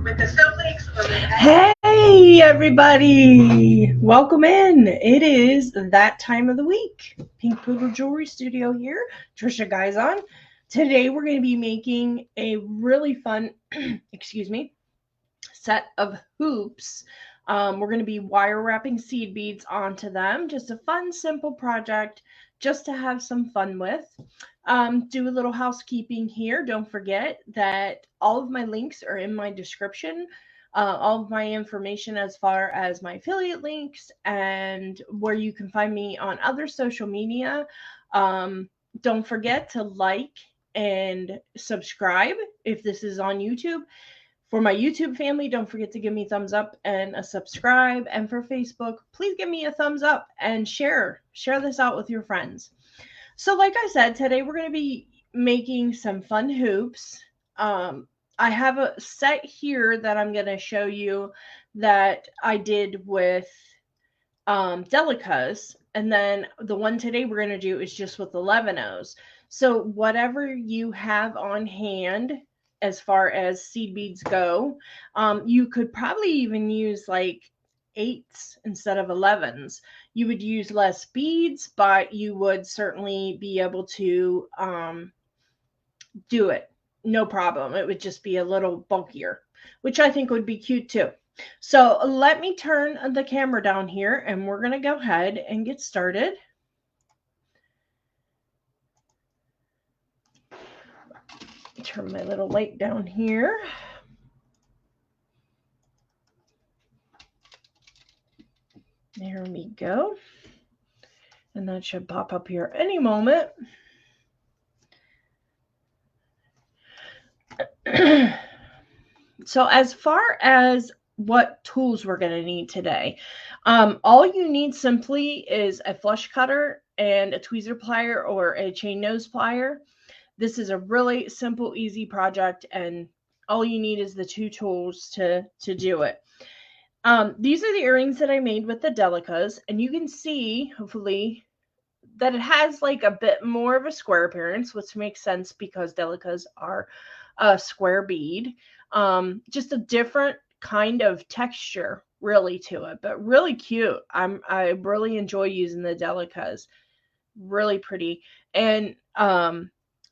Hey everybody, welcome in. It is that time of the week. Pink Poodle Jewelry Studio here. Trisha Guys on. Today we're going to be making a really fun, excuse me, set of hoops. We're going to be wire wrapping seed beads onto them. Just a fun, simple project just to have some fun with. Do a little housekeeping here. Don't forget that all of my links are in my description. All of my information as far as my affiliate links and where you can find me on other social media. Don't forget to like and subscribe if this is on YouTube. For my YouTube family, don't forget to give me a thumbs up and a subscribe. And for Facebook, please give me a thumbs up and share this out with your friends. So, like I said, today we're going to be making some fun hoops. I have a set here that I'm going to show you that I did with Delicas. And then the one today we're going to do is just with 11-Os. So whatever you have on hand as far as seed beads go, you could probably even use like 8s instead of 11s. You would use less beads, but you would certainly be able to do it. No problem. It would just be a little bulkier, which I think would be cute too. So let me turn the camera down here and we're going to go ahead and get started. Turn my little light down here. There we go. And that should pop up here any moment. So as far as what tools we're going to need today, all you need simply is a flush cutter and a tweezer plier or a chain nose plier. This is a really simple, easy project, and all you need is the two tools to do it. These are the earrings that I made with the Delicas, and you can see, hopefully, that it has like a bit more of a square appearance, which makes sense because Delicas are a square bead. Just a different kind of texture really to it, but really cute. I really enjoy using the Delicas. Really pretty. And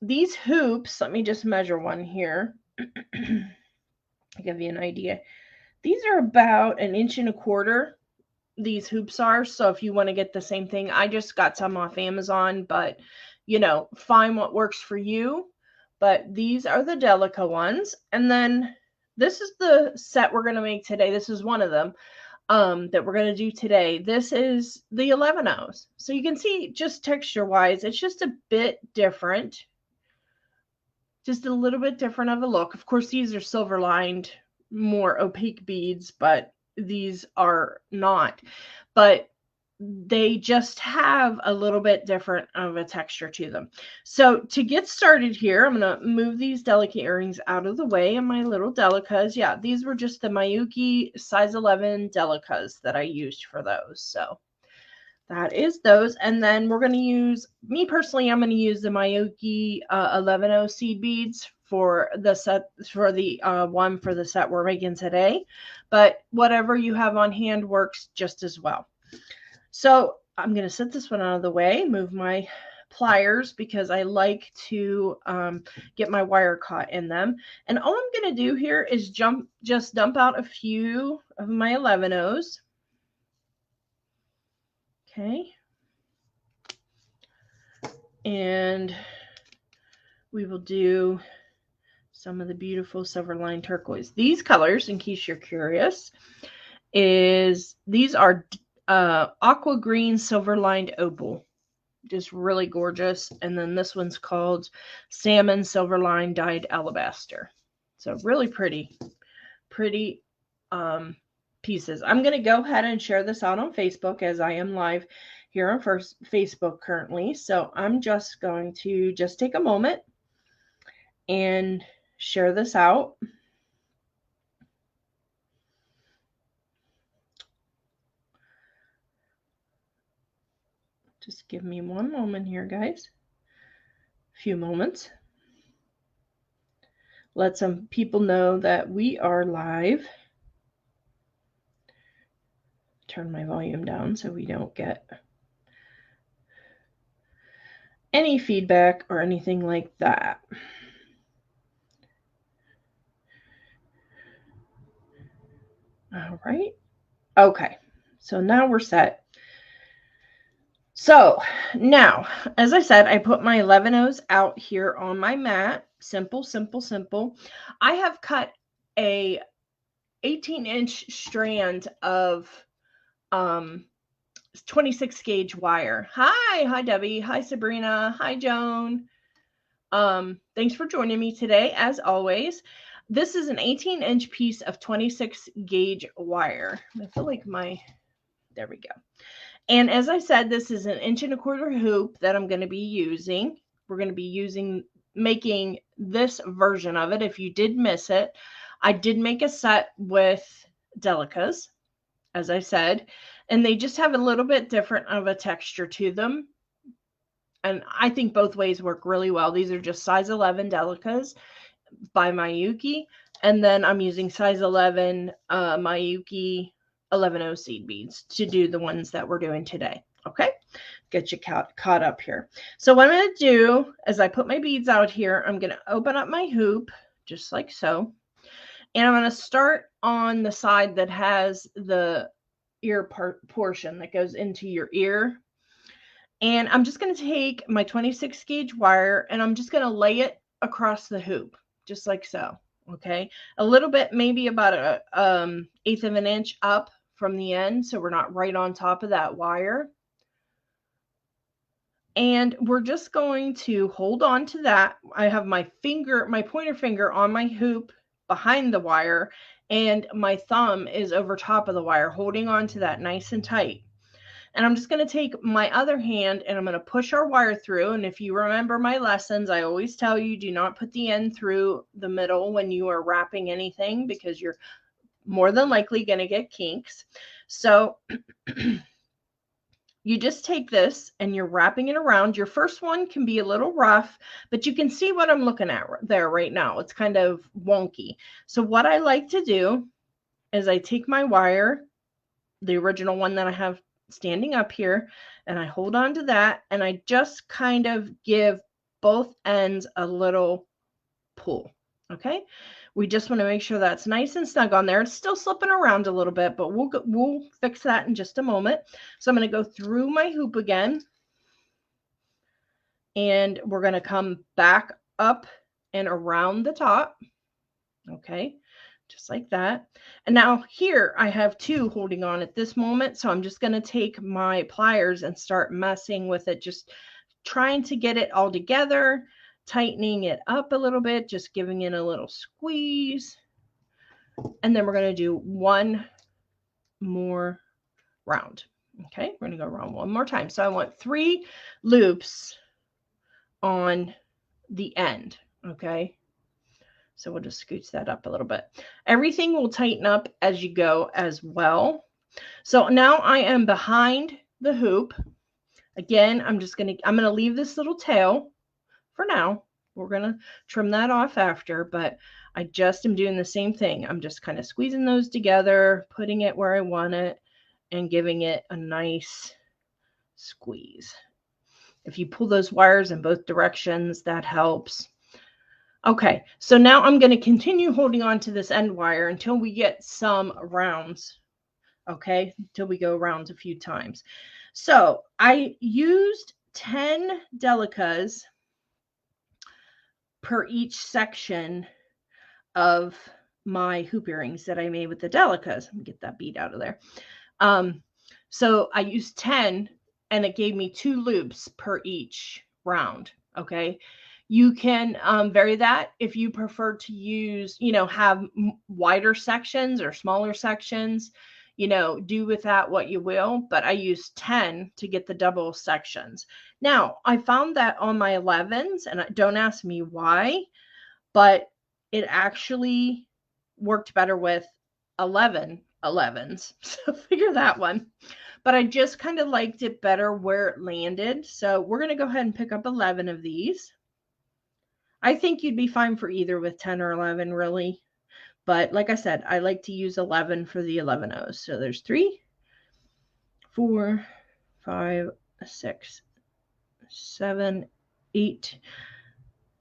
these hoops, let me just measure one here to give you an idea. These are about 1.25 inches. These hoops are. So if you want to get the same thing, I just got some off Amazon, but find what works for you. But these are the Delica ones. And then this is the set we're going to make today. This is one of them that we're going to do today. This is the 11-Os. So you can see just texture wise, it's just a bit different. Just a little bit different of a look. Of course, these are silver lined, more opaque beads, but these are not. But they just have a little bit different of a texture to them. So to get started here, I'm going to move these delicate earrings out of the way and my little Delicas. Yeah, these were just the Miyuki size 11 Delicas that I used for those. So that is those. And then we're going to use, me personally, I'm going to use the Miyuki 11-O seed beads for the set, for the one for the set we're making today. But whatever you have on hand works just as well. So I'm going to set this one out of the way, move my pliers because I like to get my wire caught in them. And all I'm going to do here is just dump out a few of my 11-Os. Okay. And we will do some of the beautiful silver line turquoise. These colors, in case you're curious, these are aqua green silver lined opal. Just really gorgeous. And then this one's called salmon silver line dyed alabaster. So really pretty pieces. I'm going to go ahead and share this out on Facebook as I am live here on Facebook currently. So I'm just going to just take a moment and share this out. Just give me one moment here, guys. A few moments. let some people know that we are live. Turn my volume down so we don't get any feedback or anything like that. All right. Okay. So now we're set. So now, as I said, I put my 11 O's out here on my mat. Simple, simple, simple. I have cut a 18-inch strand of 26 gauge wire. Hi Debbie. Hi Sabrina. Hi Joan. Thanks for joining me today, as always. This is an 18-inch piece of 26 gauge wire. I feel like there we go. And as I said, this is an 1.25 inch hoop that I'm going to be using. We're going to be making this version of it. If you did miss it, I did make a set with Delicas, as I said, and they just have a little bit different of a texture to them. And I think both ways work really well. These are just size 11 Delicas by Miyuki. And then I'm using size 11 Miyuki 11O seed beads to do the ones that we're doing today. Okay, get you caught up here. So what I'm going to do is I put my beads out here. I'm going to open up my hoop just like so. And I'm going to start on the side that has the ear portion that goes into your ear. And I'm just going to take my 26 gauge wire and I'm just going to lay it across the hoop, just like so. Okay, a little bit, maybe about a 1/8 of an inch up from the end, so we're not right on top of that wire. And we're just going to hold on to that. I have my pointer finger on my hoop behind the wire, and my thumb is over top of the wire, holding on to that nice and tight. And I'm just going to take my other hand and I'm going to push our wire through. And if you remember my lessons, I always tell you, do not put the end through the middle when you are wrapping anything, because you're more than likely going to get kinks. So you just take this and you're wrapping it around. Your first one can be a little rough, but you can see what I'm looking at there right now. It's kind of wonky. So what I like to do is I take my wire, the original one that I have standing up here, and I hold on to that and I just kind of give both ends a little pull. Okay, we just want to make sure that's nice and snug on there. It's still slipping around a little bit, but we'll fix that in just a moment. So I'm going to go through my hoop again, and we're going to come back up and around the top. Okay, just like that. And now here I have two holding on at this moment. So I'm just going to take my pliers and start messing with it, just trying to get it all together, tightening it up a little bit, just giving it a little squeeze. And then we're going to do one more round. Okay, we're going to go around one more time. So I want 3 loops on the end. Okay. So we'll just scooch that up a little bit. Everything will tighten up as you go as well. So now I am behind the hoop. Again, I'm going to leave this little tail for now. We're going to trim that off after, but I just am doing the same thing. I'm just kind of squeezing those together, putting it where I want it, and giving it a nice squeeze. If you pull those wires in both directions, that helps. Okay, so now I'm going to continue holding on to this end wire until we get some rounds, okay, until we go rounds a few times. So I used 10 Delicas per each section of my hoop earrings that I made with the Delicas. Let me get that bead out of there. So I used 10 and it gave me 2 loops per each round, okay? You can vary that if you prefer to use, have wider sections or smaller sections, do with that what you will. But I used 10 to get the double sections. Now, I found that on my 11s, and don't ask me why, but it actually worked better with 11 11s. So figure that one. But I just kind of liked it better where it landed. So we're going to go ahead and pick up 11 of these. I think you'd be fine for either with 10 or 11, really. But like I said, I like to use 11 for the 11 O's. So there's 3, 4, 5, 6, 7, 8,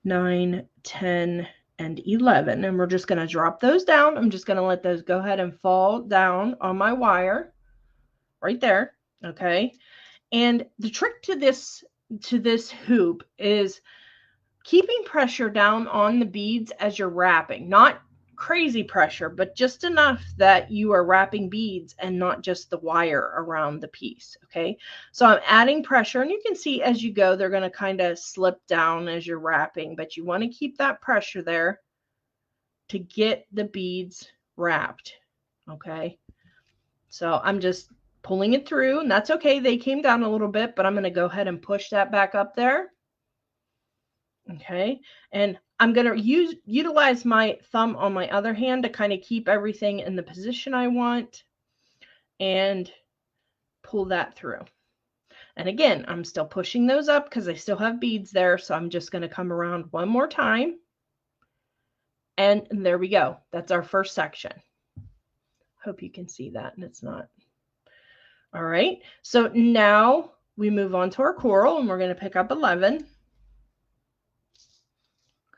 9, 10, and 11. And we're just going to drop those down. I'm just going to let those go ahead and fall down on my wire right there. Okay. And the trick to this hoop is keeping pressure down on the beads as you're wrapping. Not crazy pressure, but just enough that you are wrapping beads and not just the wire around the piece. Okay. So I'm adding pressure, and you can see as you go, they're going to kind of slip down as you're wrapping, but you want to keep that pressure there to get the beads wrapped. Okay. So I'm just pulling it through, and that's okay. They came down a little bit, but I'm going to go ahead and push that back up there. Okay. And I'm going to utilize my thumb on my other hand to kind of keep everything in the position I want and pull that through. And again, I'm still pushing those up because I still have beads there. So I'm just going to come around one more time. And there we go. That's our first section. Hope you can see that and it's not. All right. So now we move on to our coral, and we're going to pick up 11.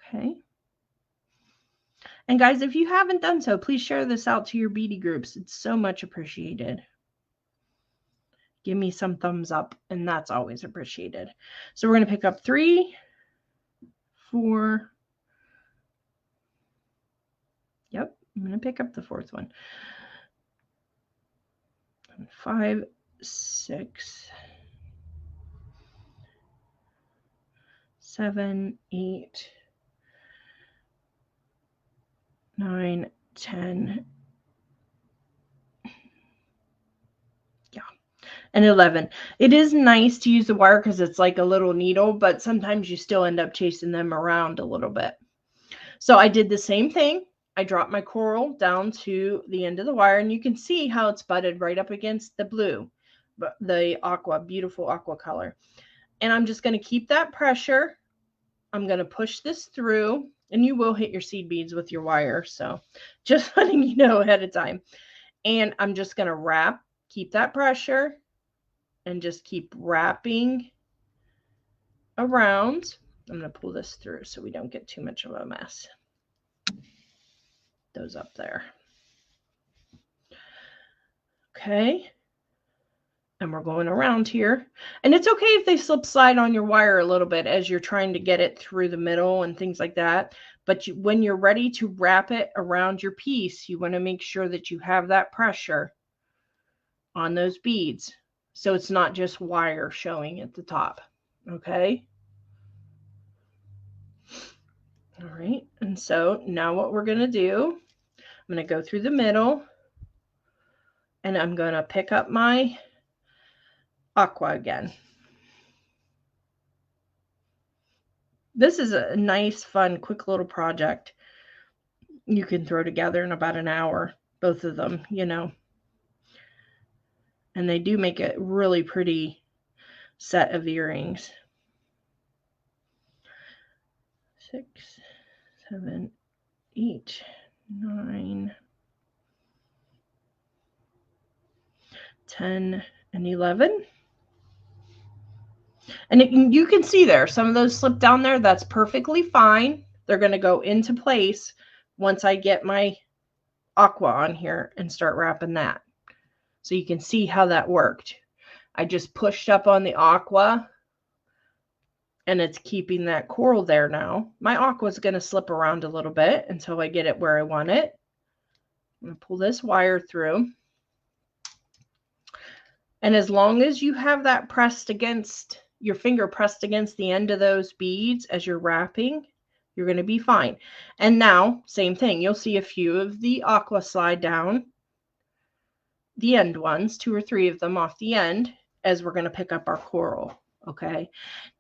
Okay. And guys, if you haven't done so, please share this out to your beady groups. It's so much appreciated. Give me some thumbs up, and that's always appreciated. So we're going to pick up 3, 4. Yep, I'm going to pick up the 4th one. 5, 6, 7, 8, 9, 10. Yeah. And 11. It is nice to use the wire because it's like a little needle, but sometimes you still end up chasing them around a little bit. So I did the same thing. I dropped my coral down to the end of the wire, and you can see how it's butted right up against the blue, the aqua, beautiful aqua color. And I'm just going to keep that pressure. I'm going to push this through, and you will hit your seed beads with your wire. So just letting you know ahead of time. And I'm just going to wrap, keep that pressure, and just keep wrapping around. I'm going to pull this through so we don't get too much of a mess. Those up there. Okay. And we're going around here. And it's okay if they slip slide on your wire a little bit as you're trying to get it through the middle and things like that. But when you're ready to wrap it around your piece, you want to make sure that you have that pressure on those beads, so it's not just wire showing at the top. Okay. All right. And so now what we're going to do, I'm going to go through the middle, and I'm going to pick up my aqua again. This is a nice, fun, quick little project you can throw together in about an hour, both of them, you know. And they do make a really pretty set of earrings. 6, 7, 8, 9, 10, and 11. And you can see there, some of those slip down there. That's perfectly fine. They're going to go into place once I get my aqua on here and start wrapping that. So you can see how that worked. I just pushed up on the aqua, and it's keeping that coral there now. My aqua is going to slip around a little bit until I get it where I want it. I'm going to pull this wire through. And as long as you have that pressed against, your finger pressed against the end of those beads as you're wrapping, you're going to be fine. And now, same thing. You'll see a few of the aqua slide down, the end ones, 2 or 3 of them off the end, as we're going to pick up our coral. Okay.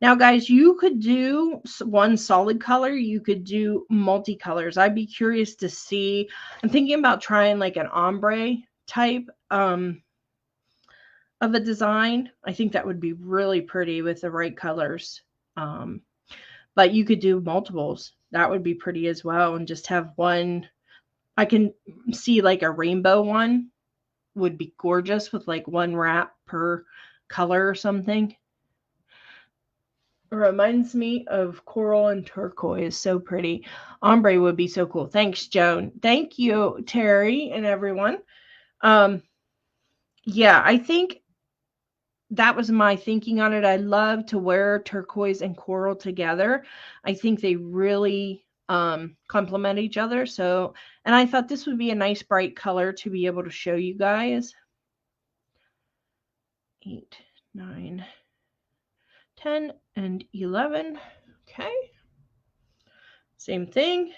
Now, guys, you could do one solid color. You could do multicolors. I'd be curious to see. I'm thinking about trying like an ombre type of a design. I think that would be really pretty with the right colors. But you could do multiples. That would be pretty as well. And just have one, I can see like a rainbow one would be gorgeous with like one wrap per color or something. It reminds me of coral and turquoise. So pretty. Ombre would be so cool. Thanks, Joan. Thank you, Terry, and everyone. Yeah, I think that was my thinking on it. I love to wear turquoise and coral together. I think they really complement each other. So, and I thought this would be a nice bright color to be able to show you guys. 8, 9, 10, and 11. Okay. Same thing.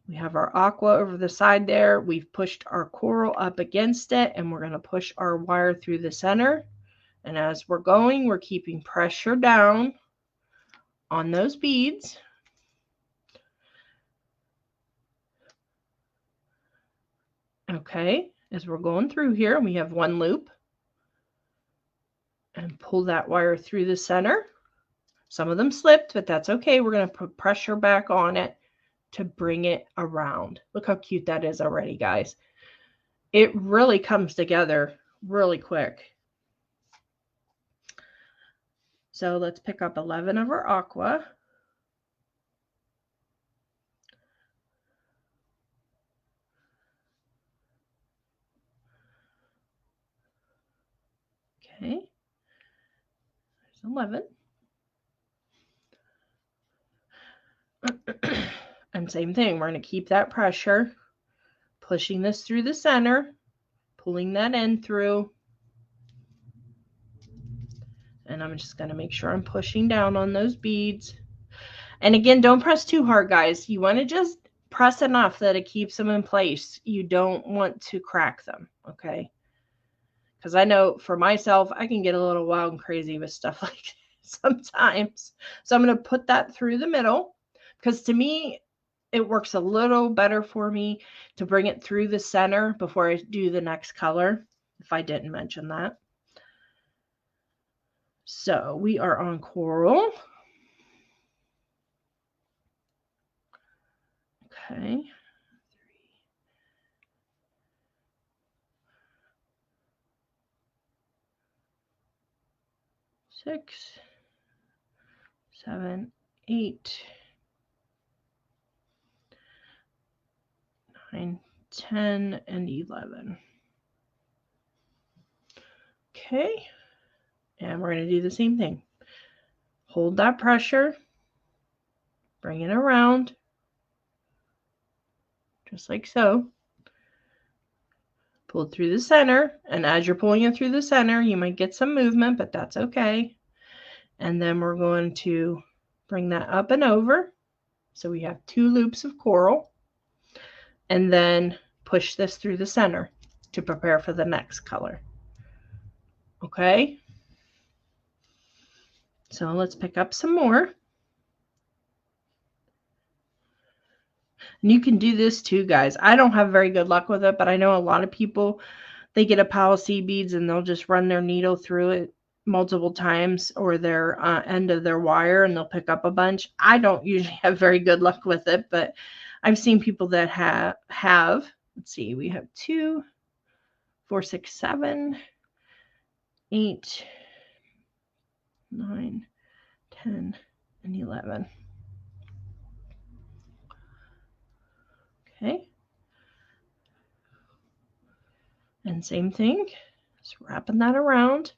We have our aqua over the side there. We've pushed our coral up against it, and we're going to push our wire through the center. And as we're going, we're keeping pressure down on those beads. Okay, as we're going through here, we have one loop. And pull that wire through the center. Some of them slipped, but that's okay. We're going to put pressure back on it to bring it around. Look how cute that is already, guys. It really comes together really quick. So let's pick up 11 of our aqua. Okay, there's 11. And same thing, we're going to keep that pressure, pushing this through the center, pulling that end through. And I'm just going to make sure I'm pushing down on those beads. And again, don't press too hard, guys. You want to just press enough that it keeps them in place. You don't want to crack them, okay? Because I know for myself, I can get a little wild and crazy with stuff like that sometimes. So I'm going to put that through the middle, because to me, it works a little better for me to bring it through the center before I do the next color, if I didn't mention that. So we are on coral. Okay. 6, 7, 8, 9, 10, and 11. Okay, and we're going to do the same thing. Hold that pressure, bring it around, just like so. Pull it through the center, and as you're pulling it through the center, you might get some movement, but that's okay. And then we're going to bring that up and over. So we have 2 loops of coral, and then push this through the center to prepare for the next color. Okay, so let's pick up some more. And you can do this too, guys. I don't have very good luck with it, but I know a lot of people, they get a pile of seed beads and they'll just run their needle through it multiple times, or their end of their wire, and they'll pick up a bunch. I don't usually have very good luck with it, but I've seen people that have. Let's see, we have 2, 4, 6, 7, 8, 9, 10, and 11. Okay. And same thing, just wrapping that around,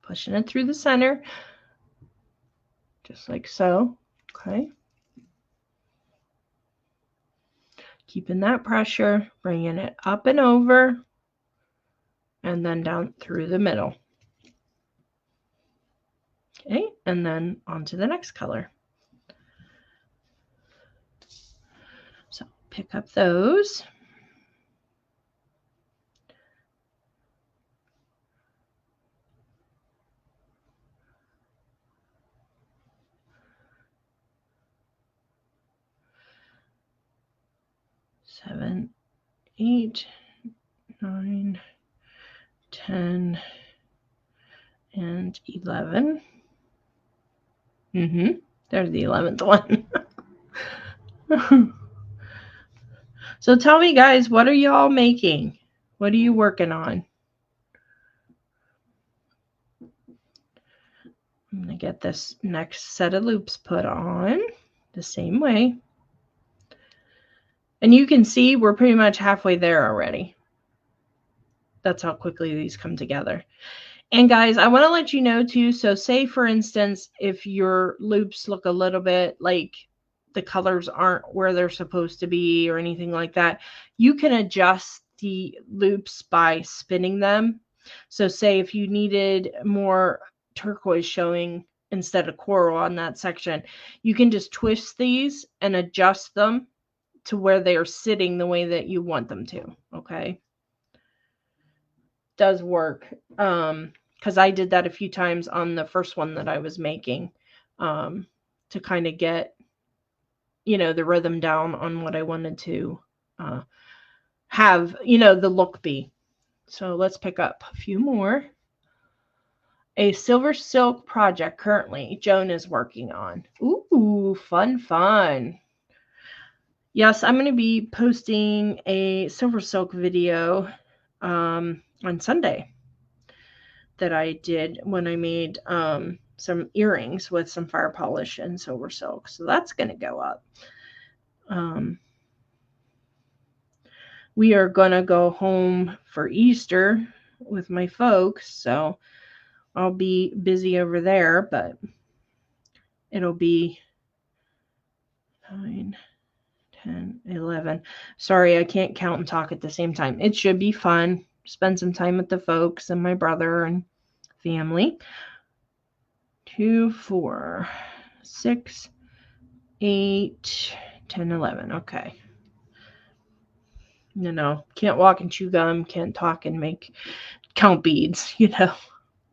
pushing it through the center, just like so. Okay. Keeping that pressure, bringing it up and over, and then down through the middle. Okay, and then on to the next color. So pick up those. Seven, 8, 9, 10, and 11. There's the 11th one. So tell me, guys, what are y'all making? What are you working on? I'm going to get this next set of loops put on the same way. And you can see we're pretty much halfway there already. That's how quickly these come together. And guys, I want to let you know too, so say for instance, if your loops look a little bit like the colors aren't where they're supposed to be or anything like that, you can adjust the loops by spinning them. So say if you needed more turquoise showing instead of coral on that section, you can just twist these and adjust them to where they are sitting the way that you want them to. Okay. Does work. Because I did that a few times on the first one that I was making, to kind of get, the rhythm down on what I wanted to have, the look be. So let's pick up a few more. A silver silk project currently Joan is working on. Ooh, fun. Yes, I'm going to be posting a silver silk video on Sunday that I did when I made some earrings with some fire polish and silver silk. So that's going to go up. We are going to go home for Easter with my folks. So I'll be busy over there, but it'll be 9, 10, 11. Sorry, I can't count and talk at the same time. It should be fun. Spend some time with the folks and my brother and family. 2, 4, 6, 8, 10, 11. Okay. Can't walk and chew gum, can't talk and count beads,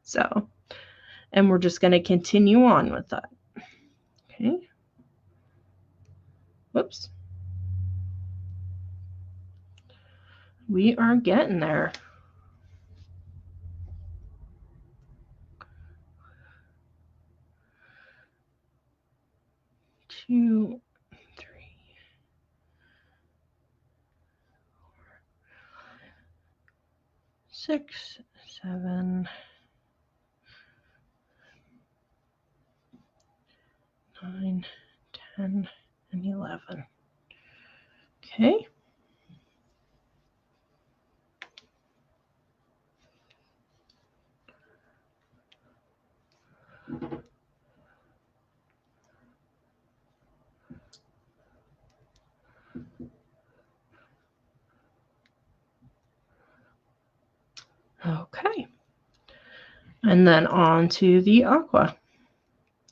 So, and we're just going to continue on with that. Okay. Whoops. We are getting there. 2, 3, 6, 7, 9, 10, and 11. Okay. Okay. And then on to the aqua.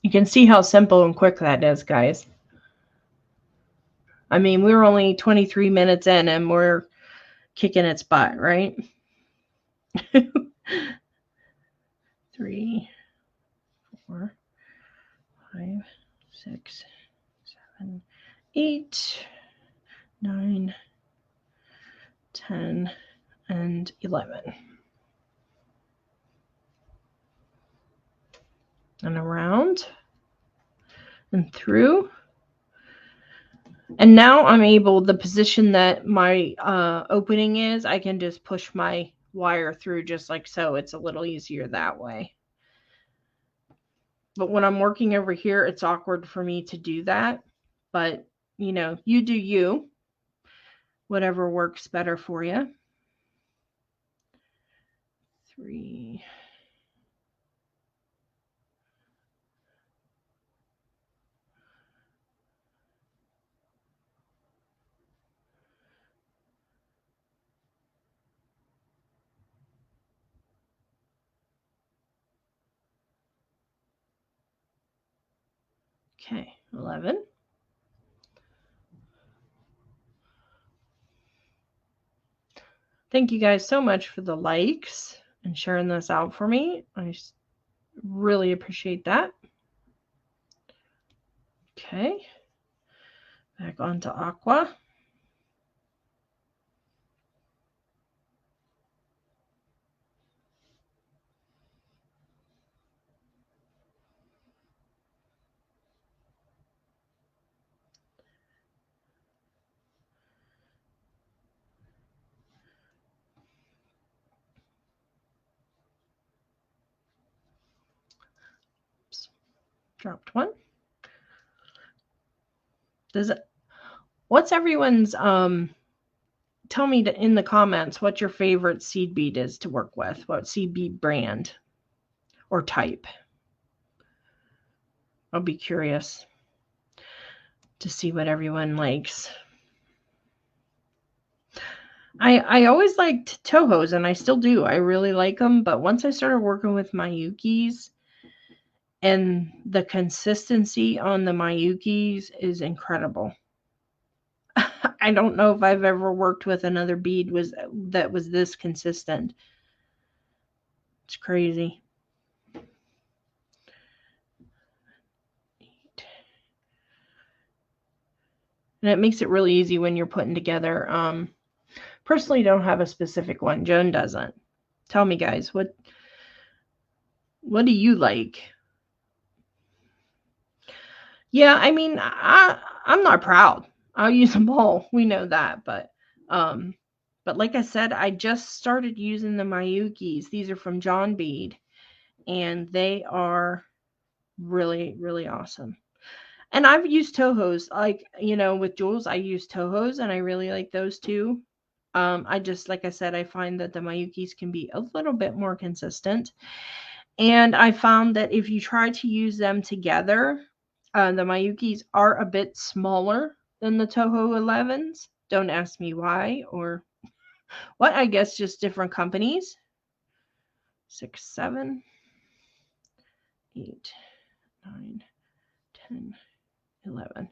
You can see how simple and quick that is, guys. I mean, we're only 23 minutes in and we're kicking its butt, right? 3, 4, 5, 6, 7, 8, 9, 10, and 11. And around and through. And now I'm able, the position that my opening is, I can just push my wire through just like so. It's a little easier that way. But when I'm working over here, it's awkward for me to do that. But, you do you. Whatever works better for you. 3. Okay, 11. Thank you guys so much for the likes and sharing this out for me. I really appreciate that. Okay, back onto aqua. Dropped one. What's everyone's tell me in the comments what your favorite seed bead is to work with. What seed bead brand or type? I'll be curious to see what everyone likes. I always liked Tohos, and I still do. I really like them, but once I started working with Miyukis, and the consistency on the Miyukis is incredible. I don't know if I've ever worked with another bead that was this consistent. It's crazy. And it makes it really easy when you're putting together. Personally, don't have a specific one. Joan doesn't. Tell me, guys, what do you like? Yeah, I mean, I'm not proud. I'll use them all. We know that, but like I said, I just started using the Miyukis. These are from John Bead, and they are really, really awesome. And I've used Tohos, like, with jewels, I use Tohos, and I really like those too. I just, like I said, I find that the Miyukis can be a little bit more consistent. And I found that if you try to use them together, the Miyukis are a bit smaller than the Toho 11s. Don't ask me why or what. I guess just different companies. 6, 7, 8, 9, 10, 11.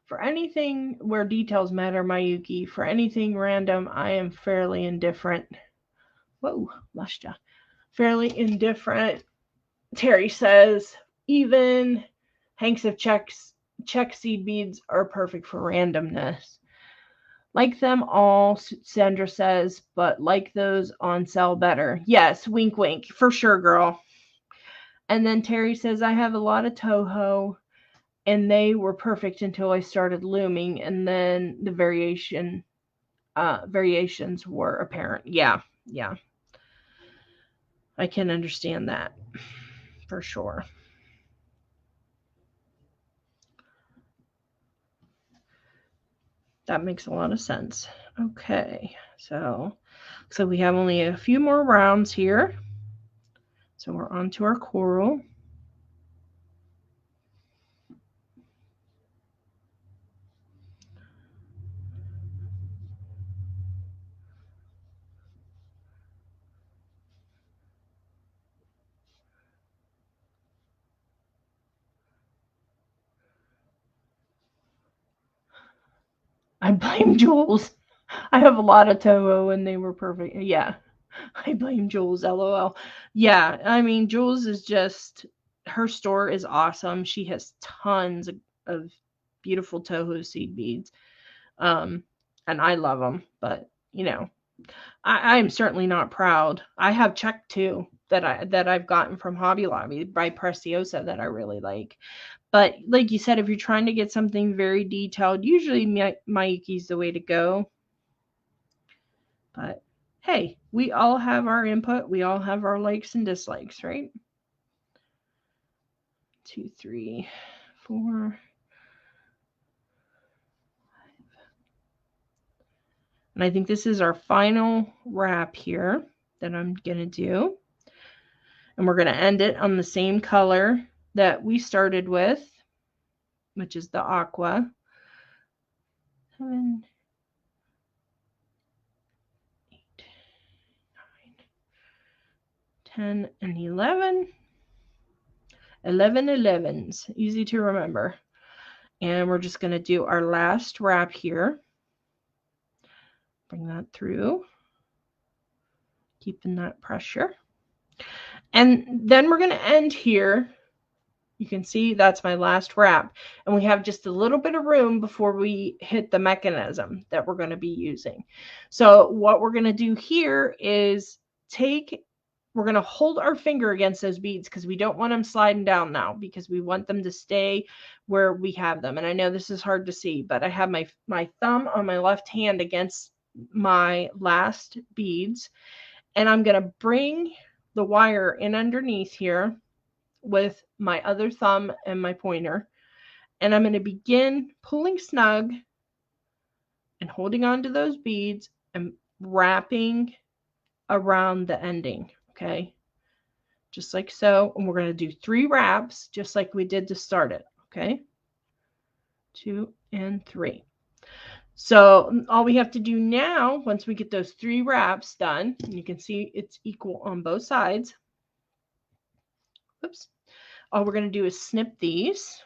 For anything where details matter, Miyuki. For anything random, I am fairly indifferent. Whoa, Lusha. Fairly indifferent. Terry says, even hanks of check seed beads are perfect for randomness. Like them all, Sandra says, but like those on sale better. Yes, wink, wink. For sure, girl. And then Terry says, I have a lot of Toho, and they were perfect until I started looming, and then the variations were apparent. Yeah. I can understand that for sure. That makes a lot of sense. Okay, so we have only a few more rounds here. So we're on to our coral. I blame Jules. I have a lot of Toho and they were perfect. Yeah, I blame Jules, lol. Yeah, I mean, Jules is just, her store is awesome. She has tons of beautiful Toho seed beads. And I love them, but I am certainly not proud. I have check too that I've gotten from Hobby Lobby by Preciosa that I really like. But like you said, if you're trying to get something very detailed, usually Miyuki's the way to go. But hey, we all have our input. We all have our likes and dislikes, right? 2, 3, 4. And I think this is our final wrap here that I'm going to do. And we're going to end it on the same color that we started with, which is the aqua. 7, 8, 9, 10, and 11. 11 11s. Easy to remember. And we're just going to do our last wrap here. Bring that through. Keeping that pressure. And then we're going to end here. You can see that's my last wrap. And we have just a little bit of room before we hit the mechanism that we're going to be using. So what we're going to do here is we're going to hold our finger against those beads because we don't want them sliding down now because we want them to stay where we have them. And I know this is hard to see, but I have my thumb on my left hand against my last beads. And I'm going to bring the wire in underneath here with my other thumb and my pointer. And I'm going to begin pulling snug and holding on to those beads and wrapping around the ending, okay? Just like so. And we're going to do 3 wraps just like we did to start it, okay? 2 and 3. So all we have to do now, once we get those 3 wraps done, and you can see it's equal on both sides. Oops. All we're going to do is snip these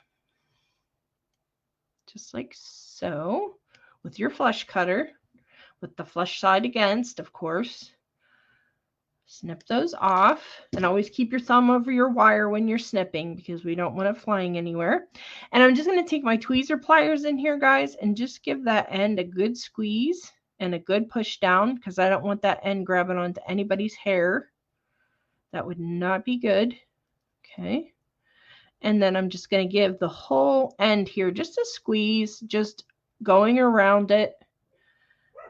just like so with your flush cutter, with the flush side against, of course. Snip those off, and always keep your thumb over your wire when you're snipping because we don't want it flying anywhere. And I'm just going to take my tweezer pliers in here, guys, and just give that end a good squeeze and a good push down because I don't want that end grabbing onto anybody's hair. That would not be good. Okay. And then I'm just going to give the whole end here just a squeeze, just going around it.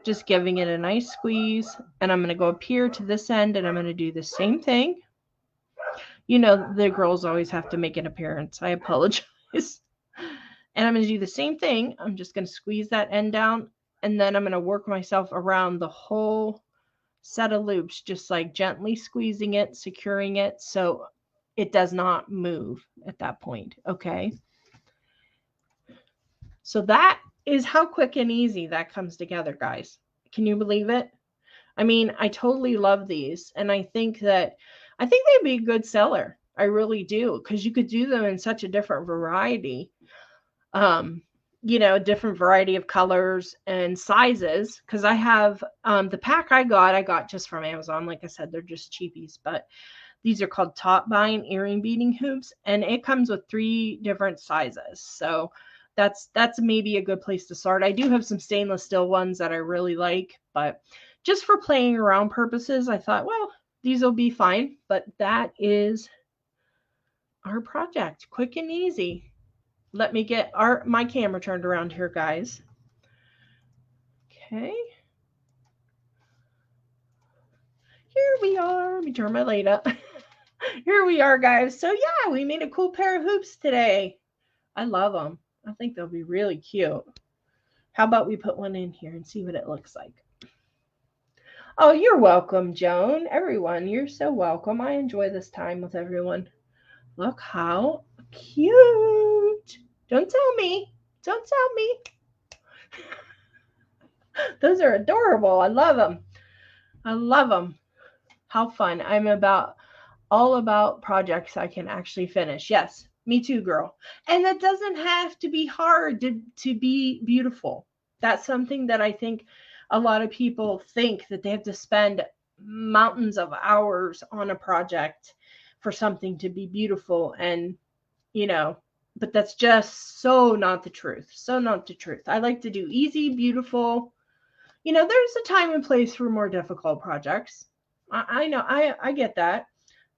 Just giving it a nice squeeze, and I'm going to go up here to this end, and I'm going to do the same thing. You know, the girls always have to make an appearance. I apologize. And I'm going to do the same thing. I'm just going to squeeze that end down, and then I'm going to work myself around the whole set of loops, just like gently squeezing it, securing it, so it does not move at that point, okay? So that is how quick and easy that comes together, guys. Can you believe it? I mean, I totally love these, and I think they'd be a good seller. I really do, because you could do them in such a different variety, you know, different variety of colors and sizes. Because I have the pack I got just from Amazon. Like I said, they're just cheapies, but these are called top bind earring beading hoops, and it comes with 3 different sizes. So that's maybe a good place to start. I do have some stainless steel ones that I really like, but just for playing around purposes, I thought, well, these will be fine. But that is our project, quick and easy. Let me get my camera turned around here, guys. Okay. Here we are. Let me turn my light up. Here we are, guys. So yeah, we made a cool pair of hoops today. I love them. I think they'll be really cute. How about we put one in here and see what it looks like? Oh, you're welcome, Joan. Everyone, you're so welcome. I enjoy this time with everyone. Look how cute. Don't tell me. Don't tell me. Those are adorable. I love them. I love them. How fun. I'm all about projects I can actually finish. Yes. Me too, girl. And that doesn't have to be hard to be beautiful. That's something that I think a lot of people think that they have to spend mountains of hours on a project for something to be beautiful. And, you know, but that's just so not the truth. So not the truth. I like to do easy, beautiful. You know, there's a time and place for more difficult projects. I know, I get that.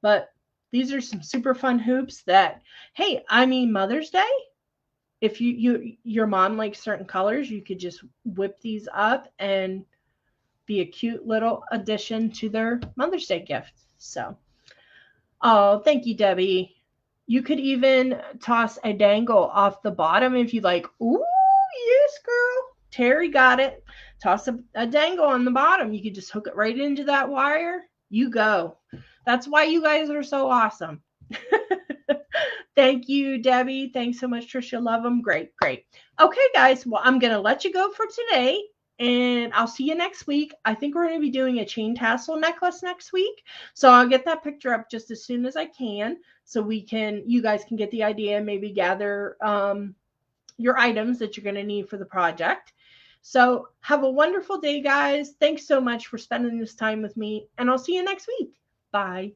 But these are some super fun hoops that, hey, I mean, Mother's Day, if your mom likes certain colors, you could just whip these up and be a cute little addition to their Mother's Day gift. So, oh, thank you, Debbie. You could even toss a dangle off the bottom if you like. Ooh, yes, girl. Terry got it. Toss a dangle on the bottom. You could just hook it right into that wire. You go. That's why you guys are so awesome. Thank you, Debbie. Thanks so much, Trisha. Love them. Great, great. Okay, guys. Well, I'm going to let you go for today, and I'll see you next week. I think we're going to be doing a chain tassel necklace next week. So I'll get that picture up just as soon as I can so you guys can get the idea and maybe gather your items that you're going to need for the project. So have a wonderful day, guys. Thanks so much for spending this time with me, and I'll see you next week. Bye.